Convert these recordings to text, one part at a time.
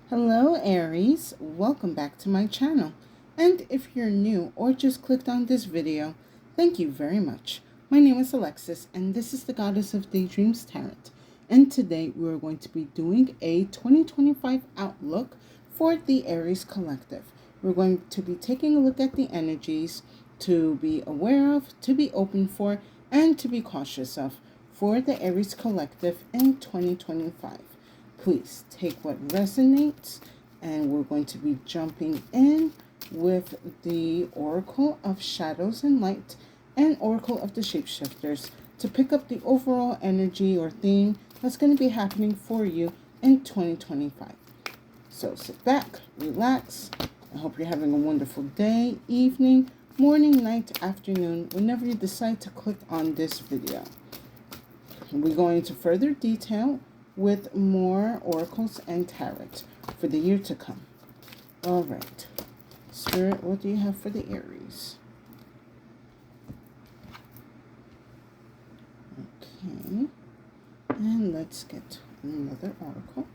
Hello Aries, welcome back to my channel. And if you're new or just clicked on this video, thank you very much. My name is Alexis and this is the Goddess of Daydreams Tarot. And today we're going to be doing a 2025 outlook for the Aries collective. We're going to be taking a look at the energies to be aware of, to be open for, and to be cautious of for the Aries collective in 2025. Please take what resonates, and we're going to be jumping in with the Oracle of Shadows and Light and Oracle of the Shapeshifters to pick up the overall energy or theme that's going to be happening for you in 2025. So sit back, relax. I hope you're having a wonderful day, evening, morning, night, afternoon, whenever you decide to click on this video. We're going into further detail with more oracles and tarot for the year to come. All right. Spirit, what do you have for the Aries? Okay. And let's get another oracle.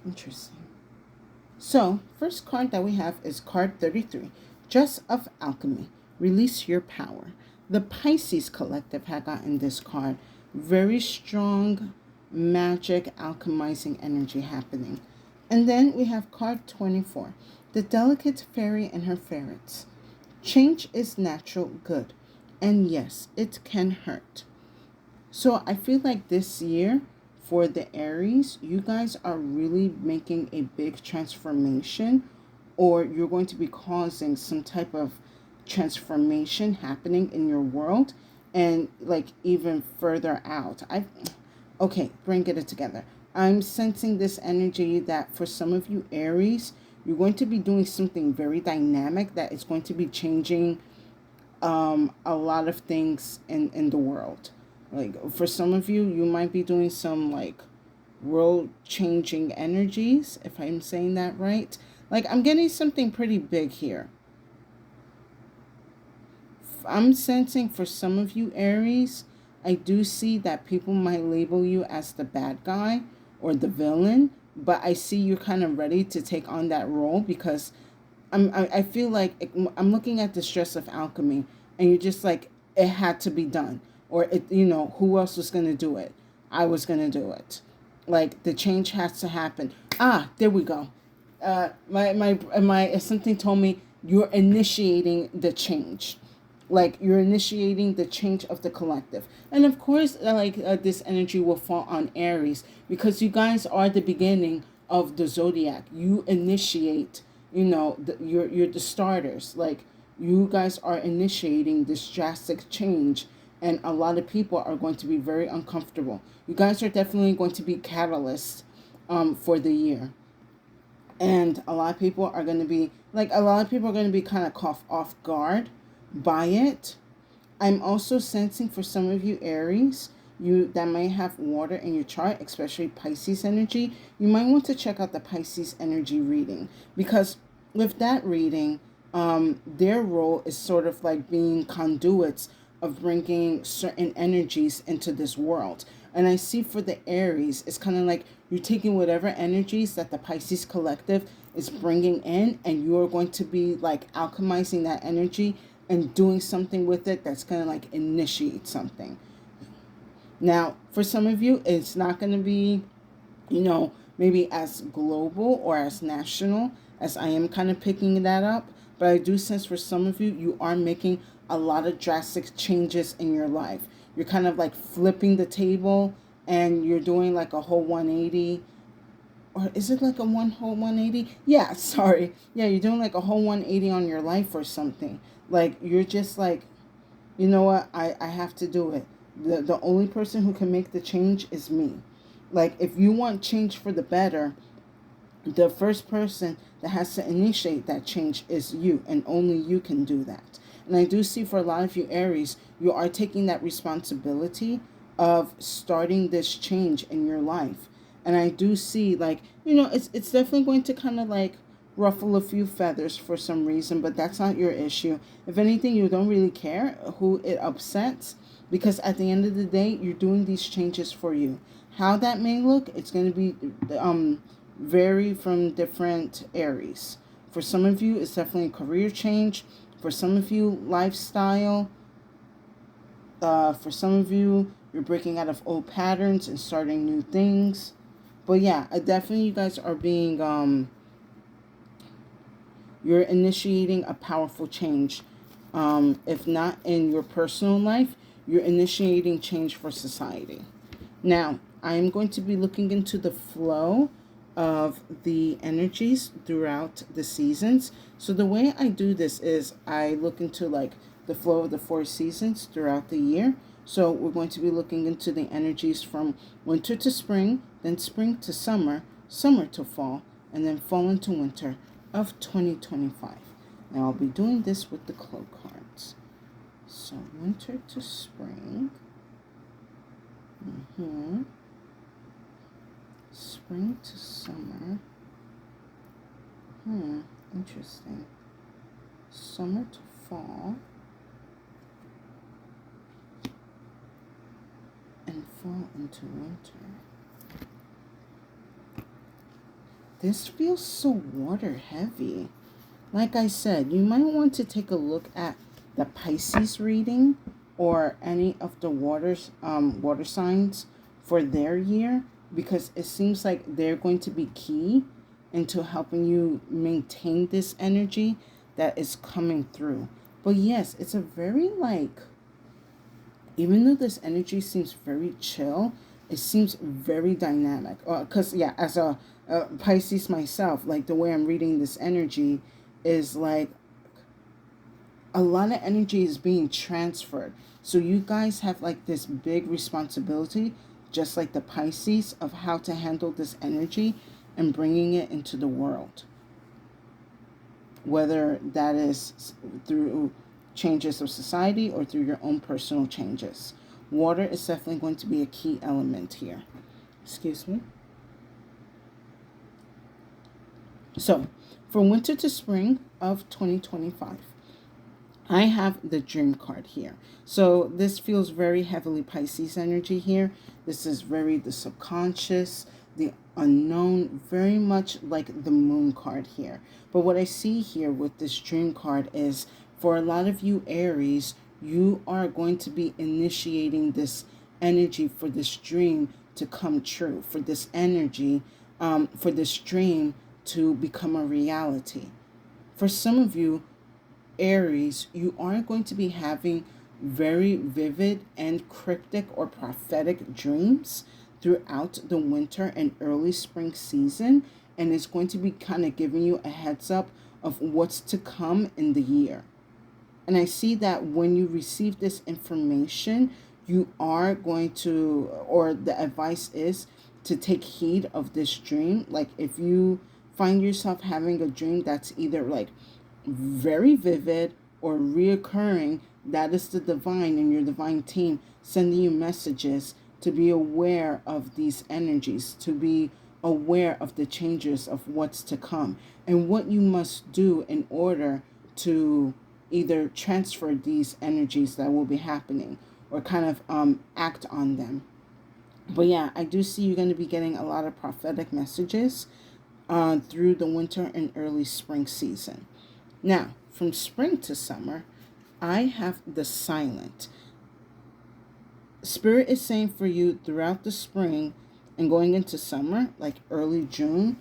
Interesting. So, first card that we have is card 33, Just of Alchemy. Release your power. The Pisces collective had gotten this card. Very strong magic alchemizing energy happening. And then we have card 24, The Delicate Fairy and Her Ferrets. Change is natural good. And yes, it can hurt. So I feel like this year for the Aries, you guys are really making a big transformation, or you're going to be causing some type of transformation happening in your world, and like even further out. Okay, bring it together. I'm sensing this energy that for some of you Aries, you're going to be doing something very dynamic that is going to be changing a lot of things in the world. Like for some of you, you might be doing some like world changing energies, if I'm saying that right. Like I'm getting something pretty big here. I'm sensing for some of you Aries, I do see that people might label you as the bad guy or the villain, but I see you're kind of ready to take on that role because I feel like I'm looking at the stress of alchemy, and you're just like, it had to be done, or it, who else was going to do it? I was going to do it. Like the change has to happen. There we go. My something told me you're initiating the change. Like you're initiating the change of the collective, and of course, this energy will fall on Aries because you guys are the beginning of the zodiac. You initiate, you're the starters. Like you guys are initiating this drastic change, and a lot of people are going to be very uncomfortable. You guys are definitely going to be catalysts for the year, and a lot of people are going to be kind of caught off guard by it. I'm also sensing for some of you Aries, you that might have water in your chart, especially Pisces energy, you might want to check out the Pisces energy reading, because with that reading, their role is sort of like being conduits of bringing certain energies into this world. And I see for the Aries, it's kind of like you're taking whatever energies that the Pisces collective is bringing in, and you're going to be like alchemizing that energy and doing something with it that's going to like initiate something. Now, for some of you, it's not going to be, maybe as global or as national as I am kind of picking that up. But I do sense for some of you, you are making a lot of drastic changes in your life. You're kind of like flipping the table, and you're doing like a whole 180. Or is it like a whole 180? Yeah, sorry. Yeah, you're doing like a whole 180 on your life or something. Like you're just like, you know what, I have to do it. The only person who can make the change is me. Like if you want change for the better, the first person that has to initiate that change is you, and only you can do that. And I do see for a lot of you Aries, you are taking that responsibility of starting this change in your life. And I do see, like, it's definitely going to kind of like ruffle a few feathers for some reason, but that's not your issue. If anything, you don't really care who it upsets, because at the end of the day, you're doing these changes for you. How that may look, it's going to be vary from different Aries. For some of you, it's definitely a career change. For some of you, lifestyle. For some of you, you're breaking out of old patterns and starting new things. But yeah, definitely you guys are being, you're initiating a powerful change. If not in your personal life, you're initiating change for society. Now, I am going to be looking into the flow of the energies throughout the seasons. So the way I do this is I look into like the flow of the 4 seasons throughout the year. So we're going to be looking into the energies from winter to spring, then spring to summer, summer to fall, and then fall into winter of 2025. And I'll be doing this with the cloak cards. So winter to spring. Spring to summer. Interesting. Summer to fall. And fall into winter. This feels so water heavy. Like I said, you might want to take a look at the Pisces reading or any of the water signs for their year, because it seems like they're going to be key into helping you maintain this energy that is coming through. But yes, it's a very like, even though this energy seems very chill, it seems very dynamic. Because yeah, as a Pisces myself, like the way I'm reading this energy is like a lot of energy is being transferred. So you guys have like this big responsibility, just like the Pisces, of how to handle this energy and bringing it into the world. Whether that is through changes of society or through your own personal changes. Water is definitely going to be a key element here. Excuse me. So, from winter to spring of 2025, I have the Dream card here. So this feels very heavily Pisces energy here. This is very the subconscious, the unknown, very much like the Moon card here. But what I see here with this Dream card is, for a lot of you Aries, you are going to be initiating this energy for this dream to come true, for this energy, for this dream to become a reality. For some of you Aries, you are going to be having very vivid and cryptic or prophetic dreams throughout the winter and early spring season, and it's going to be kind of giving you a heads up of what's to come in the year. And I see that when you receive this information, you are going to, or the advice is to take heed of this dream. Like if you find yourself having a dream that's either like very vivid or reoccurring, that is the divine and your divine team sending you messages to be aware of these energies, to be aware of the changes of what's to come and what you must do in order to either transfer these energies that will be happening or kind of act on them. But yeah, I do see you're going to be getting a lot of prophetic messages through the winter and early spring season. Now, from spring to summer, I have the Silent. Spirit is saying for you throughout the spring and going into summer, like early June,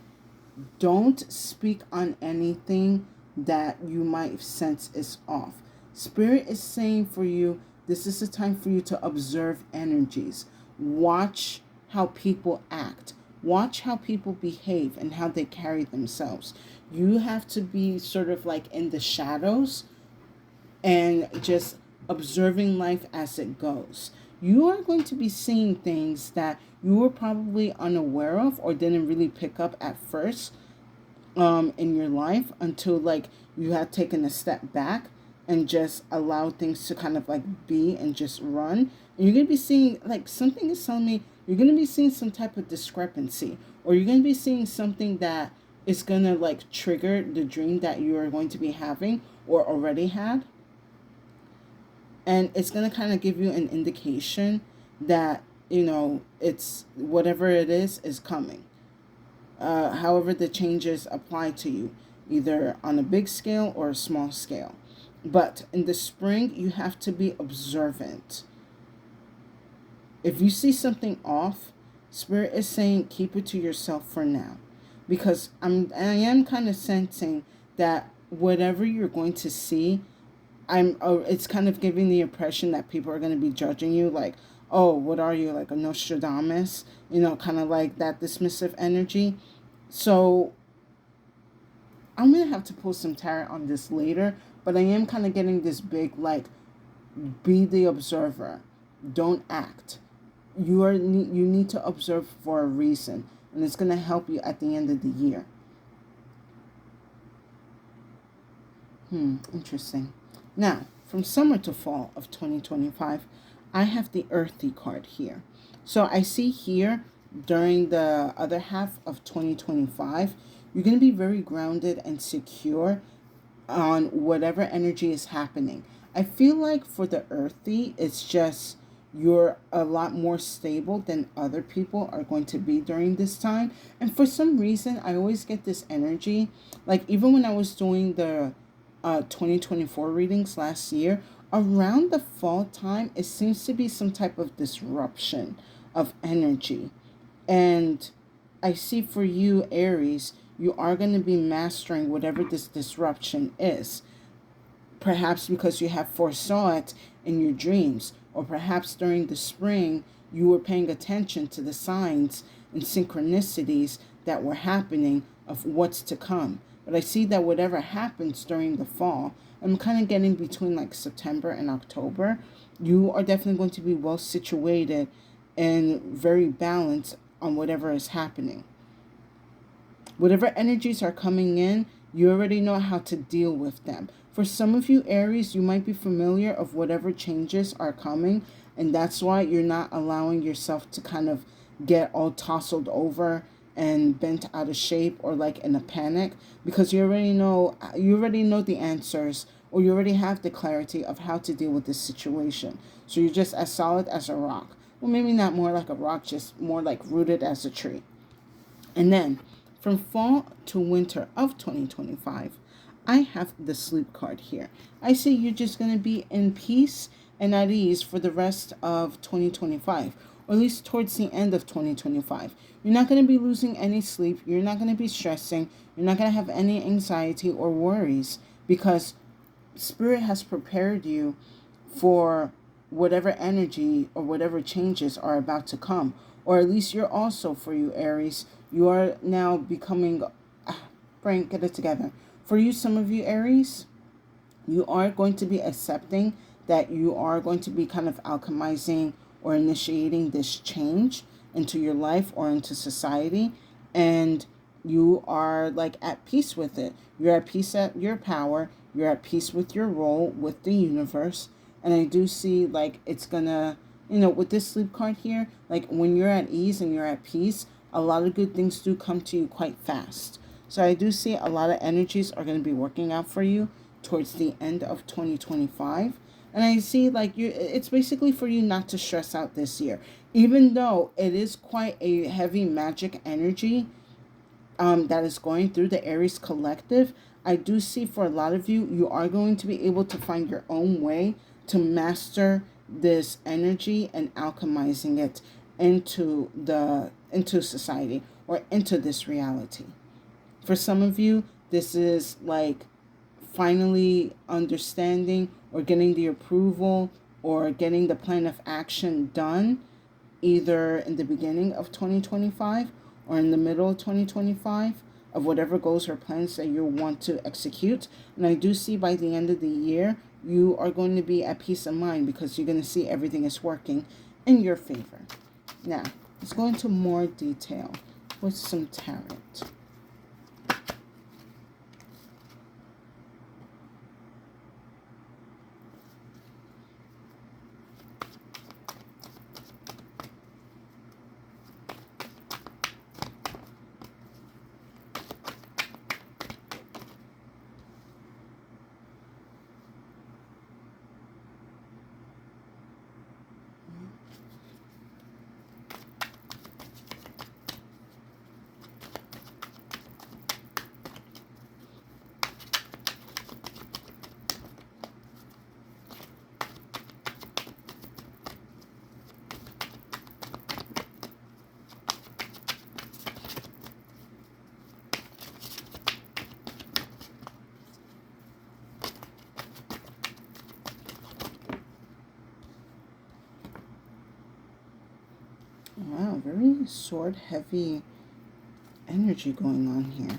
don't speak on anything that you might sense is off. Spirit is saying for you, this is a time for you to observe energies. Watch how people act. Watch how people behave and how they carry themselves. You have to be sort of like in the shadows and just observing life as it goes. You are going to be seeing things that you were probably unaware of or didn't really pick up at first in your life until like you had taken a step back and just allow things to kind of like be and just run. And you're going to be seeing, like, something is telling me you're going to be seeing some type of discrepancy, or you're going to be seeing something that is going to like trigger the dream that you are going to be having or already had. And it's going to kind of give you an indication that, it's whatever it is coming. However the changes apply to you, either on a big scale or a small scale. But in the spring, you have to be observant. If you see something off, Spirit is saying keep it to yourself for now. Because I am kind of sensing that whatever you're going to see, it's kind of giving the impression that people are going to be judging you, like, oh, what are you, like a Nostradamus? Kind of like that dismissive energy. So I'm going to have to pull some tarot on this later, but I am kind of getting this big, like, be the observer. Don't act. You need to observe for a reason, and it's going to help you at the end of the year. Interesting. Now, from summer to fall of 2025, I have the Earthy card here. So I see here during the other half of 2025, you're going to be very grounded and secure on whatever energy is happening. I feel like for the Earthy, it's just you're a lot more stable than other people are going to be during this time. And for some reason, I always get this energy. Like, even when I was doing the 2024 readings last year, around the fall time, it seems to be some type of disruption of energy. And I see for you, Aries, you are going to be mastering whatever this disruption is. Perhaps because you have foresaw it in your dreams, or perhaps during the spring, you were paying attention to the signs and synchronicities that were happening of what's to come. But I see that whatever happens during the fall, I'm kind of getting between like September and October, you are definitely going to be well situated and very balanced on whatever is happening. Whatever energies are coming in, you already know how to deal with them. For some of you, Aries, you might be familiar of whatever changes are coming, and that's why you're not allowing yourself to kind of get all tousled over and bent out of shape or like in a panic, because you already know the answers, or you already have the clarity of how to deal with this situation. So you're just as solid as a rock. Well, maybe not more like a rock, just more like rooted as a tree. And then from fall to winter of 2025, I have the sleep card here. I see you're just going to be in peace and at ease for the rest of 2025, or at least towards the end of 2025. You're not going to be losing any sleep. You're not going to be stressing. You're not going to have any anxiety or worries, because Spirit has prepared you for whatever energy or whatever changes are about to come. Or at least you're also, for you, Aries, you are now becoming, Frank, get it together. For you, some of you, Aries, you are going to be accepting that you are going to be kind of alchemizing or initiating this change into your life or into society. And you are like at peace with it. You're at peace at your power. You're at peace with your role with the universe. And I do see like it's gonna, with this sleep card here, like when you're at ease and you're at peace, a lot of good things do come to you quite fast. So I do see a lot of energies are going to be working out for you towards the end of 2025. And I see like it's basically for you not to stress out this year. Even though it is quite a heavy magic energy that is going through the Aries collective, I do see for a lot of you, you are going to be able to find your own way to master this energy and alchemizing it into society or into this reality. For some of you, this is like finally understanding or getting the approval or getting the plan of action done, either in the beginning of 2025 or in the middle of 2025, of whatever goals or plans that you want to execute. And I do see by the end of the year, you are going to be at peace of mind because you're going to see everything is working in your favor. Now, let's go into more detail with some tarot. Wow, very sword heavy energy going on here.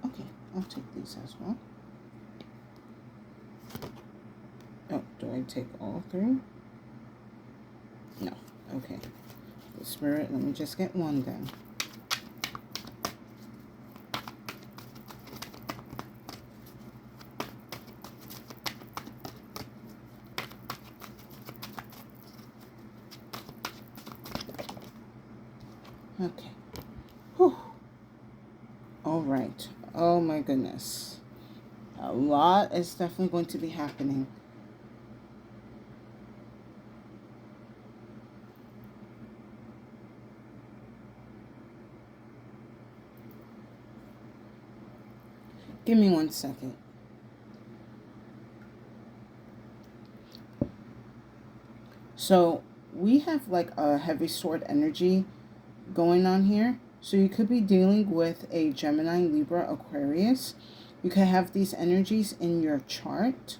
Okay, I'll take these as well. Oh, do I take all three? No. Okay. The Spirit, let me just get one then. Okay. Whew. All right. Oh my goodness. A lot is definitely going to be happening. Give me 1 second. So we have like a heavy sword energy going on here. So you could be dealing with a Gemini, Libra, Aquarius. You could have these energies in your chart.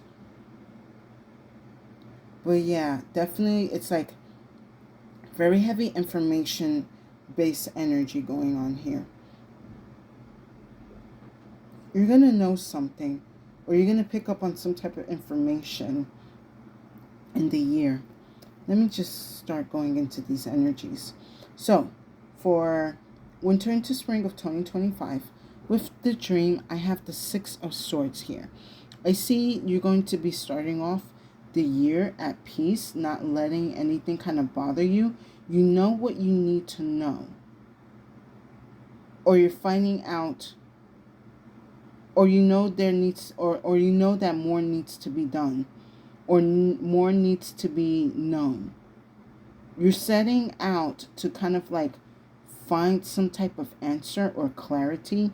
But yeah, definitely it's like very heavy information based energy going on here. You're going to know something, or you're going to pick up on some type of information in the year. Let me just start going into these energies. So, for winter into spring of 2025, with the dream, I have the Six of Swords here. I see you're going to be starting off the year at peace, not letting anything kind of bother you. You know what you need to know. Or you're finding out, or you know there needs, or you know that more needs to be done, or more needs to be known. You're setting out to kind of like find some type of answer or clarity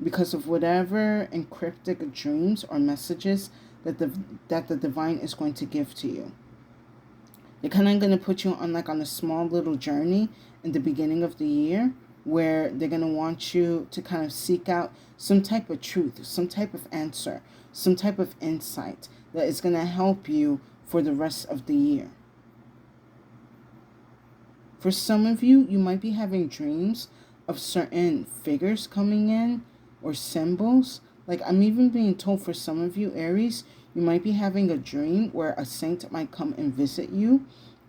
because of whatever encryptic dreams or messages that the divine is going to give to you. They're kind of going to put you on like on a small little journey in the beginning of the year where they're going to want you to kind of seek out some type of truth, some type of answer, some type of insight that is going to help you for the rest of the year. For some of you, you might be having dreams of certain figures coming in or symbols. Like I'm even being told for some of you, Aries, you might be having a dream where a saint might come and visit you,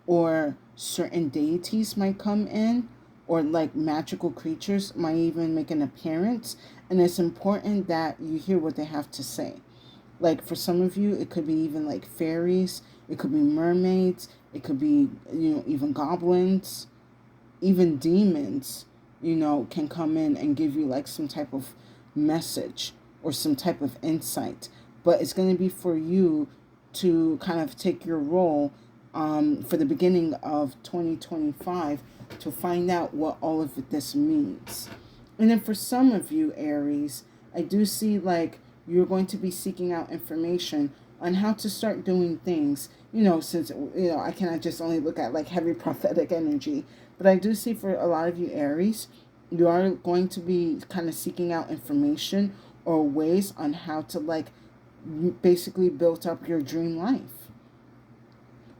or certain deities might come in, or like magical creatures might even make an appearance. And it's important that you hear what they have to say. Like for some of you, it could be even like fairies, it could be mermaids, it could be, even goblins, even demons, can come in and give you like some type of message or some type of insight. But it's going to be for you to kind of take your role for the beginning of 2025 to find out what all of this means. And then for some of you, Aries, I do see like you're going to be seeking out information on how to start doing things, since, I cannot just only look at like heavy prophetic energy, but I do see for a lot of you, Aries, you are going to be kind of seeking out information or ways on how to like basically build up your dream life.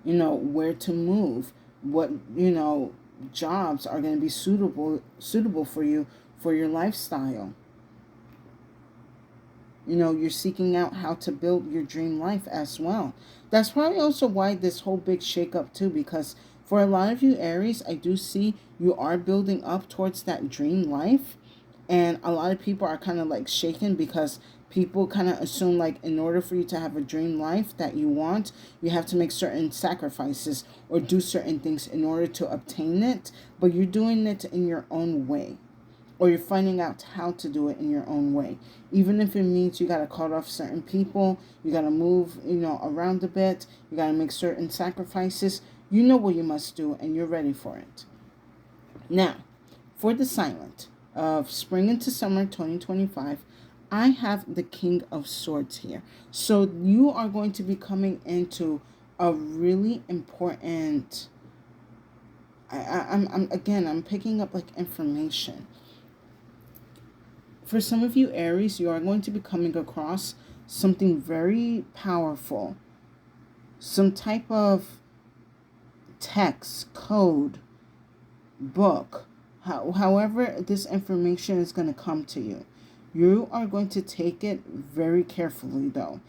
Where to move, what, jobs are going to be suitable for you for your lifestyle. You're seeking out how to build your dream life as well. That's probably also why this whole big shakeup too, because for a lot of you, Aries, I do see you are building up towards that dream life. And a lot of people are kind of like shaken because people kind of assume like in order for you to have a dream life that you want, you have to make certain sacrifices or do certain things in order to obtain it. But you're doing it in your own way, or you're finding out how to do it in your own way. Even if it means you got to cut off certain people, you got to move, around a bit, you got to make certain sacrifices. You know what you must do and you're ready for it. Now, For the silent of spring into summer 2025, I have the King of Swords here. So you are going to be coming into a really important. I'm picking up like information. For some of you Aries, you are going to be coming across something very powerful, some type of text, code, book, however this information is going to come to you. You are going to take it very carefully though.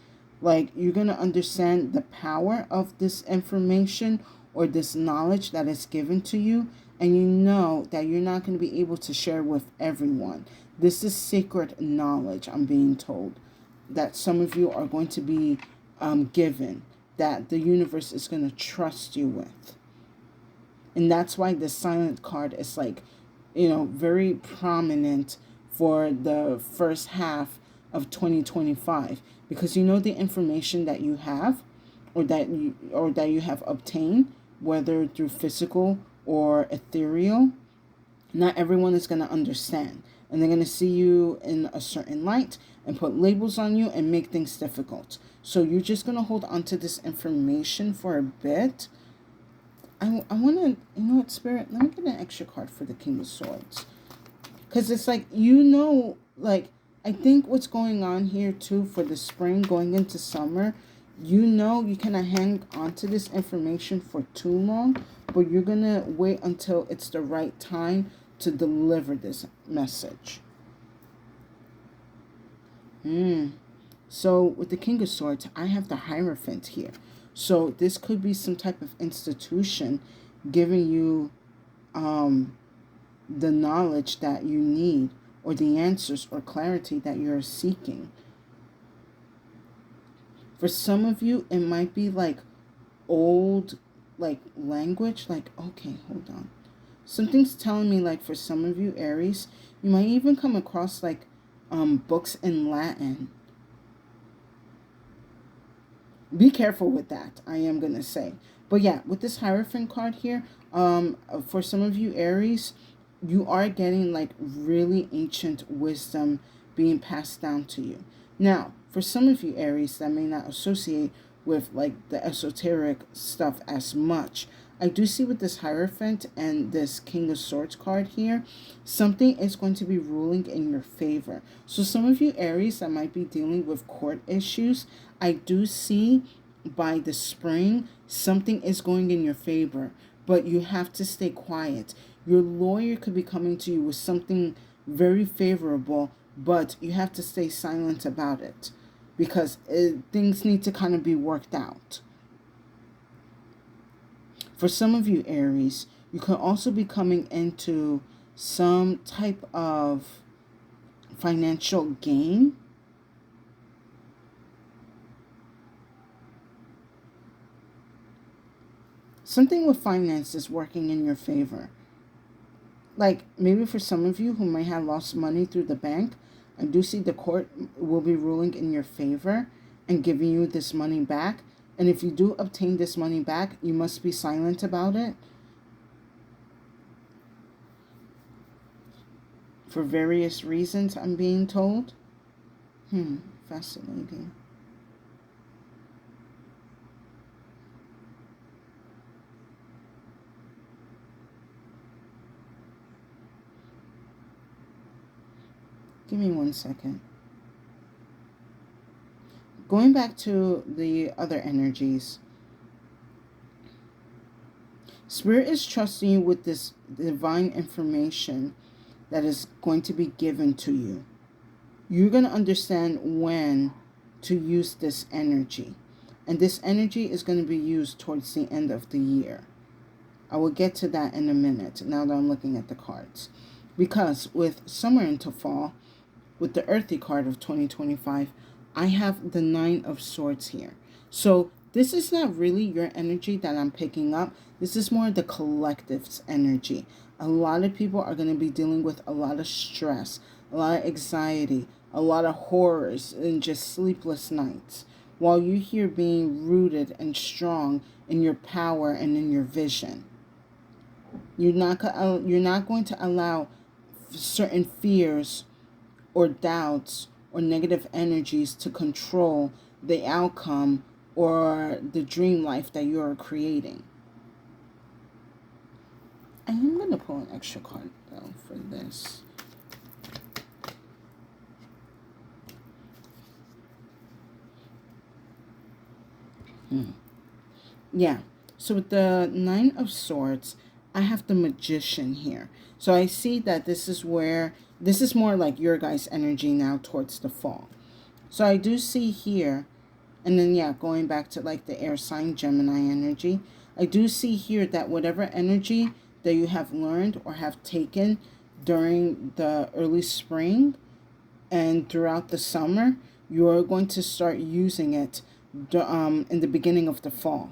Like, you're going to understand the power of this information or this knowledge that is given to you, and you know that you're not going to be able to share with everyone. This is sacred knowledge, I'm being told, that some of you are going to be given, that the universe is going to trust you with. And that's why the silent card is like, very prominent for the first half of 2025, because the information that you have, or that you have obtained, whether through physical or ethereal, not everyone is going to understand, and they're going to see you in a certain light and put labels on you and make things difficult. So you're just going to hold on to this information for a bit. I want to, Spirit, let me get an extra card for the King of Swords. Because it's like, I think what's going on here too for the spring going into summer, you cannot hang on to this information for too long, but you're going to wait until it's the right time to deliver this message. So with the King of Swords, I have the Hierophant here. So this could be some type of institution giving you the knowledge that you need, or the answers or clarity that you're seeking. For some of you, it might be like old, like language, like, okay, hold on. Something's telling me, like, for some of you Aries, you might even come across like books in Latin. Be careful with that, I am going to say. But yeah, with this Hierophant card here, for some of you Aries, you are getting like really ancient wisdom being passed down to you. Now, for some of you Aries that may not associate with like the esoteric stuff as much, I do see with this Hierophant and this King of Swords card here, something is going to be ruling in your favor. So some of you Aries that might be dealing with court issues, I do see by the spring, something is going in your favor, but you have to stay quiet. Your lawyer could be coming to you with something very favorable, but you have to stay silent about it, because things need to kind of be worked out. For some of you Aries, you could also be coming into some type of financial gain. Something with finance is working in your favor. Like, maybe for some of you who might have lost money through the bank, I do see the court will be ruling in your favor and giving you this money back. And if you do obtain this money back, you must be silent about it, for various reasons, I'm being told. Fascinating. Give me 1 second. Going back to the other energies, Spirit is trusting you with this divine information that is going to be given to you. You're going to understand when to use this energy. And this energy is going to be used towards the end of the year. I will get to that in a minute, now that I'm looking at the cards. Because with summer into fall, with the earthy card of 2025, I have the Nine of Swords here. So this is not really your energy that I'm picking up. This is more the collective's energy. A lot of people are going to be dealing with a lot of stress, a lot of anxiety, a lot of horrors, and just sleepless nights, while you're here being rooted and strong in your power and in your vision. You're not going to allow certain fears or doubts or negative energies to control the outcome or the dream life that you are creating. I am going to pull an extra card though for this. Yeah. So with the Nine of Swords, I have the Magician here. So I see that this is more like your guys' energy now towards the fall. So I do see here, and then yeah, going back to like the air sign Gemini energy, I do see here that whatever energy that you have learned or have taken during the early spring and throughout the summer, you are going to start using it in the beginning of the fall.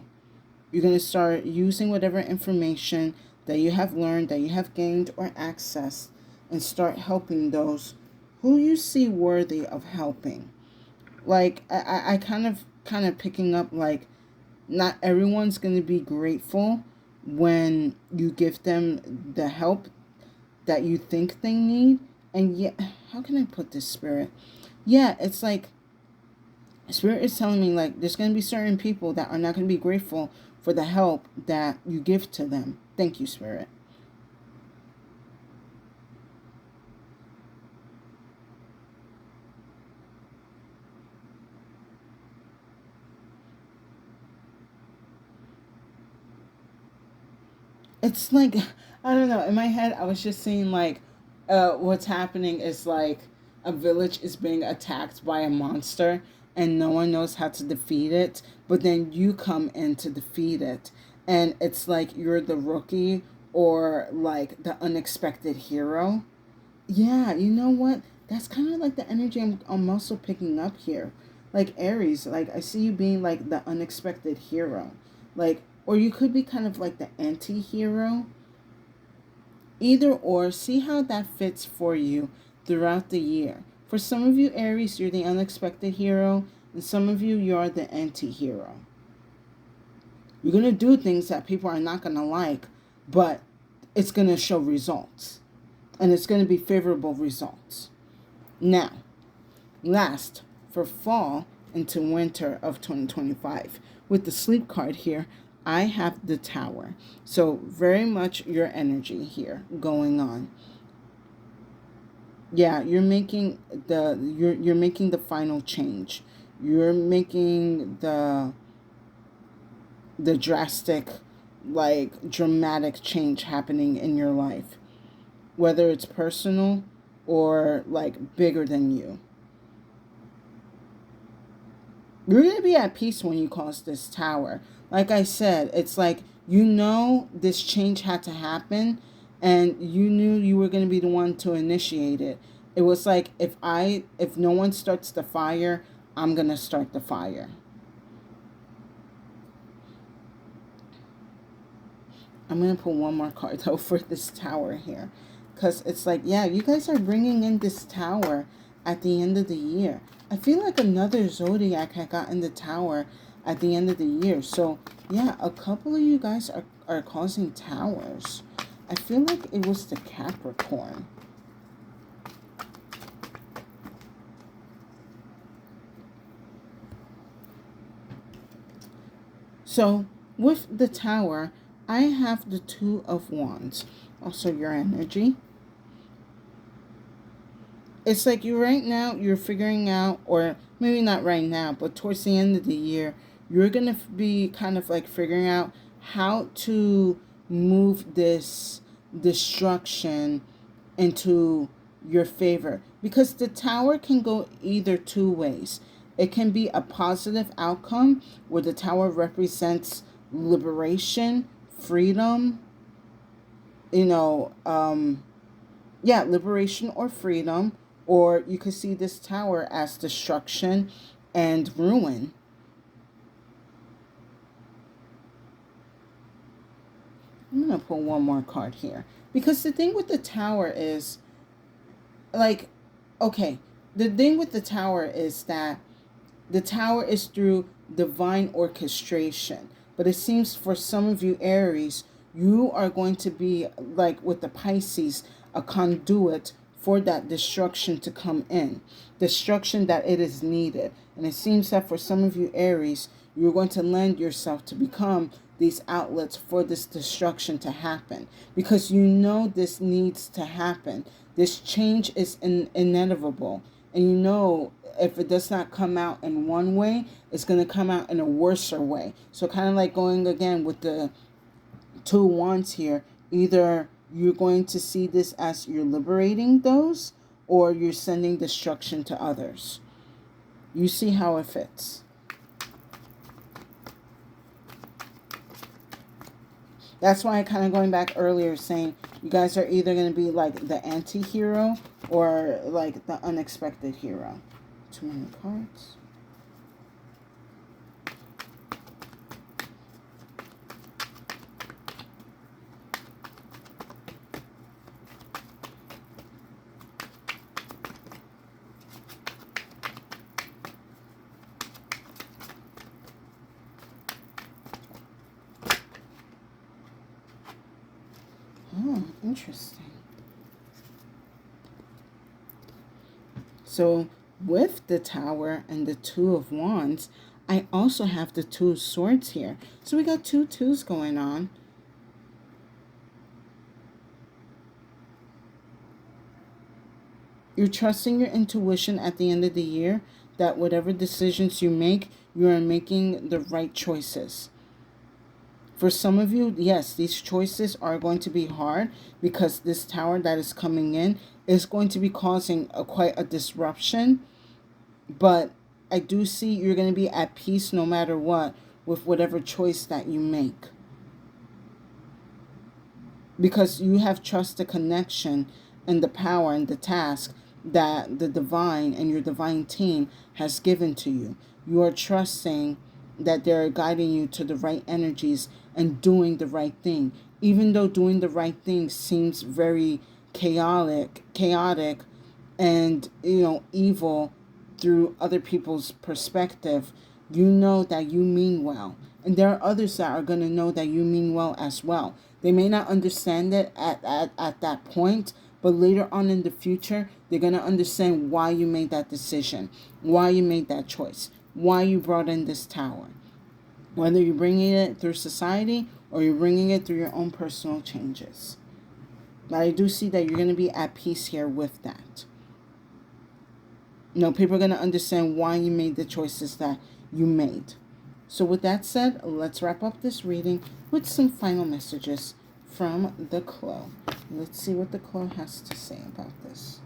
You're going to start using whatever information that you have learned, that you have gained or accessed, and start helping those who you see worthy of helping. Like I kind of picking up like not everyone's going to be grateful when you give them the help that you think they need. And yet, how can I put this, Spirit? Yeah, it's like Spirit is telling me like there's going to be certain people that are not going to be grateful for the help that you give to them. Thank you, Spirit. It's like, I don't know, in my head I was just seeing like what's happening is like a village is being attacked by a monster and no one knows how to defeat it, but then you come in to defeat it, and it's like you're the rookie or like the unexpected hero. Yeah, you know what, that's kind of like the energy I'm also picking up here. Like Aries, like I see you being like the unexpected hero, like, or you could be kind of like the anti-hero. Either or, see how that fits for you throughout the year. For some of you Aries, you're the unexpected hero, and some of you, you're the anti-hero. You're going to do things that people are not going to like, but it's going to show results, and it's going to be favorable results. Now, last, for fall into winter of 2025, with the sleep card here, I have the Tower. So very much your energy here going on. Yeah, you're making the final change. You're making the drastic, like dramatic change happening in your life, whether it's personal or like bigger than you. You're going to be at peace when you cross this tower. Like I said, it's like you know this change had to happen, and you knew you were going to be the one to initiate it. It was like if no one starts the fire, I'm going to start the fire. I'm going to pull one more card though for this tower here, cuz it's like, yeah, you guys are bringing in this tower at the end of the year. I feel like another zodiac had gotten the tower at the end of the year. So, yeah, a couple of you guys are causing towers. I feel like it was the Capricorn. So, with the tower, I have the Two of Wands. Also, your energy. It's like you right now, you're figuring out, or maybe not right now, but towards the end of the year, you're going to be kind of like figuring out how to move this destruction into your favor. Because the tower can go either two ways. It can be a positive outcome where the tower represents liberation, freedom, you know, yeah, liberation or freedom. Or you could see this tower as destruction and ruin. I'm going to pull one more card here. Because the thing with the tower is, like, okay, the thing with the tower is that the tower is through divine orchestration. But it seems for some of you Aries, you are going to be like with the Pisces, a conduit for that destruction to come in, destruction that it is needed. And it seems that for some of you Aries, you're going to lend yourself to become these outlets for this destruction to happen, because you know this needs to happen. This change is inevitable, and you know if it does not come out in one way, it's going to come out in a worser way. So kind of like going again with the two wands here, either you're going to see this as you're liberating those, or you're sending destruction to others. You see how it fits. That's why I kind of going back earlier saying you guys are either going to be like the anti-hero or like the unexpected hero. Too many cards. Oh, interesting. So with the Tower and the Two of Wands, I also have the Two of Swords here. So we got two twos going on. You're trusting your intuition at the end of the year that whatever decisions you make, you are making the right choices. For some of you, yes, these choices are going to be hard because this Tower that is coming in is going to be causing quite a disruption. But I do see you're going to be at peace no matter what with whatever choice that you make. Because you have trust the connection and the power and the task that the divine and your divine team has given to you. You are trusting that they're guiding you to the right energies and doing the right thing. Even though doing the right thing seems very chaotic and, evil through other people's perspective, you know that you mean well. And there are others that are going to know that you mean well as well. They may not understand it at that point, but later on in the future, they're going to understand why you made that decision, why you made that choice, why you brought in this Tower. Whether you're bringing it through society or you're bringing it through your own personal changes. But I do see that you're going to be at peace here with that. People are going to understand why you made the choices that you made. So with that said, let's wrap up this reading with some final messages from the Crow. Let's see what the Crow has to say about this.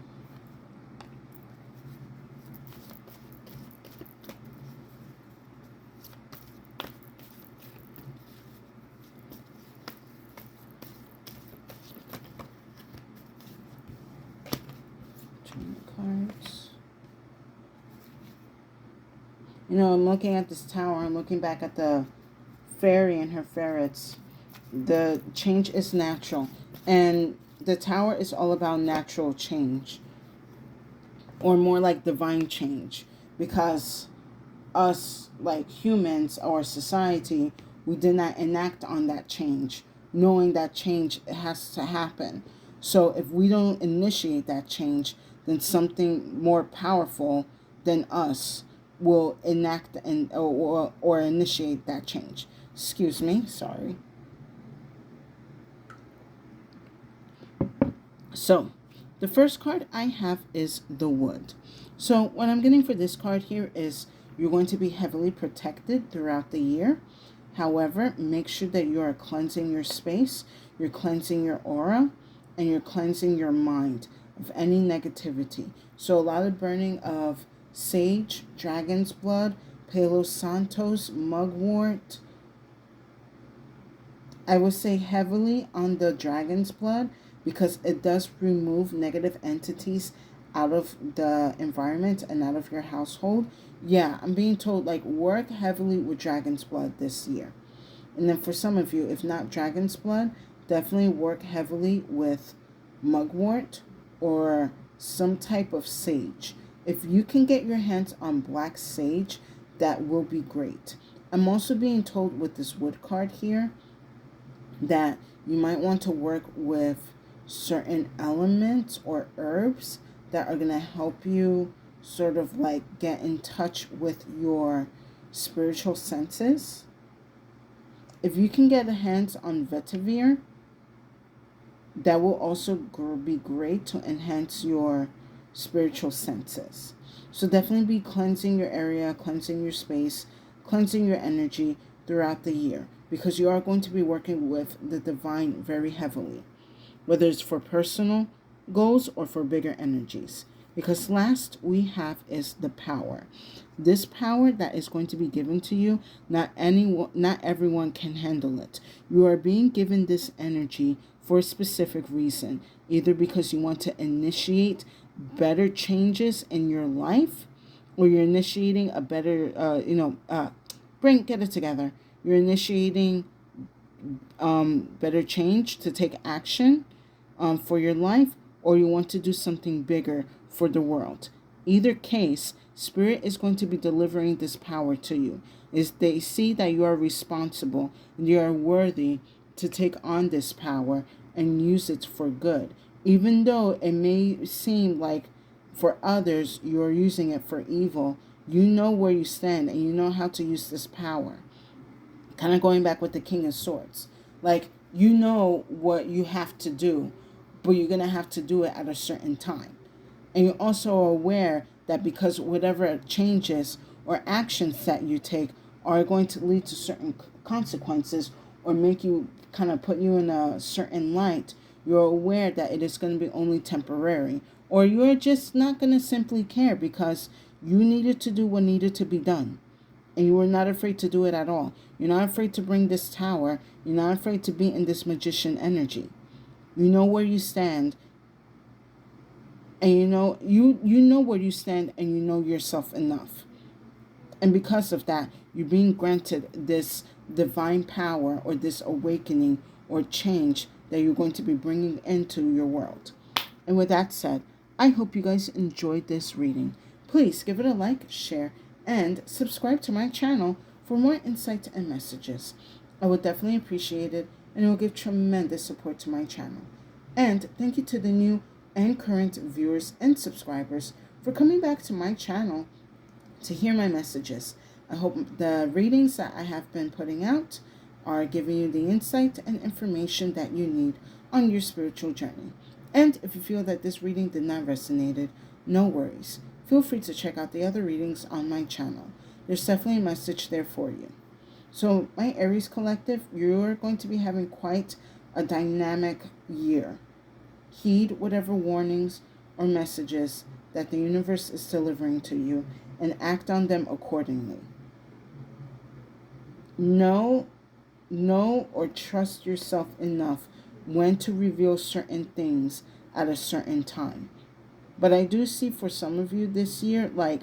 Cards. I'm looking at this Tower. I'm looking back at the fairy and her ferrets. The change is natural. And the Tower is all about natural change. Or more like divine change. Because us, like humans or society, we did not enact on that change, knowing that change has to happen. So if we don't initiate that change, then something more powerful than us will enact or initiate that change. Excuse me, sorry. So the first card I have is the Wood. So what I'm getting for this card here is you're going to be heavily protected throughout the year. However, make sure that you are cleansing your space, you're cleansing your aura, and you're cleansing your mind of any negativity. So a lot of burning of sage, dragon's blood, Palo Santos, mugwort. I would say heavily on the dragon's blood because it does remove negative entities out of the environment and out of your household. Yeah, I'm being told work heavily with dragon's blood this year. And then for some of you, if not dragon's blood, definitely work heavily with mugwort or some type of sage. If you can get your hands on black sage, that will be great. I'm also being told with this Wood card here that you might want to work with certain elements or herbs that are going to help you sort of like get in touch with your spiritual senses. If you can get hands on vetiver, that will also be great to enhance your spiritual senses. So definitely be cleansing your area, cleansing your space, cleansing your energy throughout the year, because you are going to be working with the divine very heavily, whether it's for personal goals or for bigger energies. Because last we have is the power. This power that is going to be given to you, not everyone can handle it. You are being given this energy for a specific reason, either because you want to initiate better changes in your life, or you're initiating a better, get it together. You're initiating better change to take action for your life, or you want to do something bigger for the world. Either case, Spirit is going to be delivering this power to you. Is they see that you are responsible and you are worthy to take on this power and use it for good. Even though it may seem like for others you're using it for evil, you know where you stand and you know how to use this power. Kind of going back with the King of Swords. Like, you know what you have to do, but you're going to have to do it at a certain time. And you're also aware that because whatever changes or actions that you take are going to lead to certain consequences or make you kind of put you in a certain light, you're aware that it is going to be only temporary. Or you're just not going to simply care because you needed to do what needed to be done. And you were not afraid to do it at all. You're not afraid to bring this tower. You're not afraid to be in this magician energy. You know where you stand. And you know where you stand, and you know yourself enough. And because of that, you're being granted this divine power or this awakening or change that you're going to be bringing into your world. And with that said, I hope you guys enjoyed this reading. Please give it a like, share, and subscribe to my channel for more insights and messages. I would definitely appreciate it, and it will give tremendous support to my channel. And thank you to the new and current viewers and subscribers for coming back to my channel to hear my messages. I hope the readings that I have been putting out are giving you the insight and information that you need on your spiritual journey. And if you feel that this reading did not resonate, no worries. Feel free to check out the other readings on my channel. There's definitely a message there for you. So my Aries collective, you're going to be having quite a dynamic year. Heed whatever warnings or messages that the universe is delivering to you and act on them accordingly. Know or trust yourself enough when to reveal certain things at a certain time. But I do see for some of you this year, like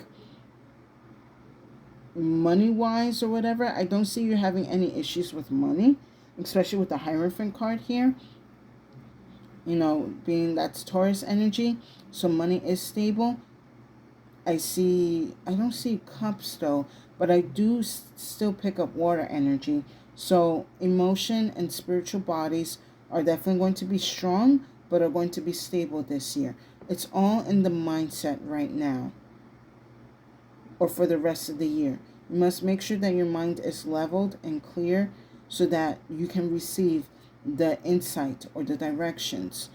money-wise or whatever, I don't see you having any issues with money, especially with the Hierophant card here. Being that's Taurus energy, so money is stable. I don't see cups though, but I do still pick up water energy. So emotion and spiritual bodies are definitely going to be strong, but are going to be stable this year. It's all in the mindset right now, or for the rest of the year. You must make sure that your mind is leveled and clear so that you can receive the insight or the directions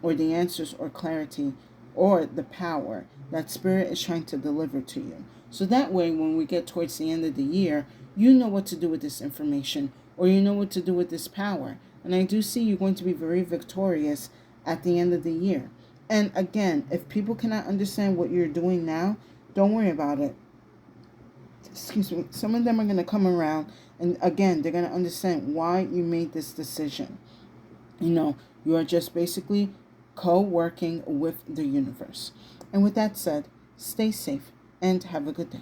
or the answers or clarity or the power that Spirit is trying to deliver to you. So that way, when we get towards the end of the year, you know what to do with this information, or you know what to do with this power. And I do see you're going to be very victorious at the end of the year. And again, if people cannot understand what you're doing now, don't worry about it. Excuse me. Some of them are going to come around, and again, they're going to understand why you made this decision. You are just basically co-working with the universe. And with that said, stay safe and have a good day.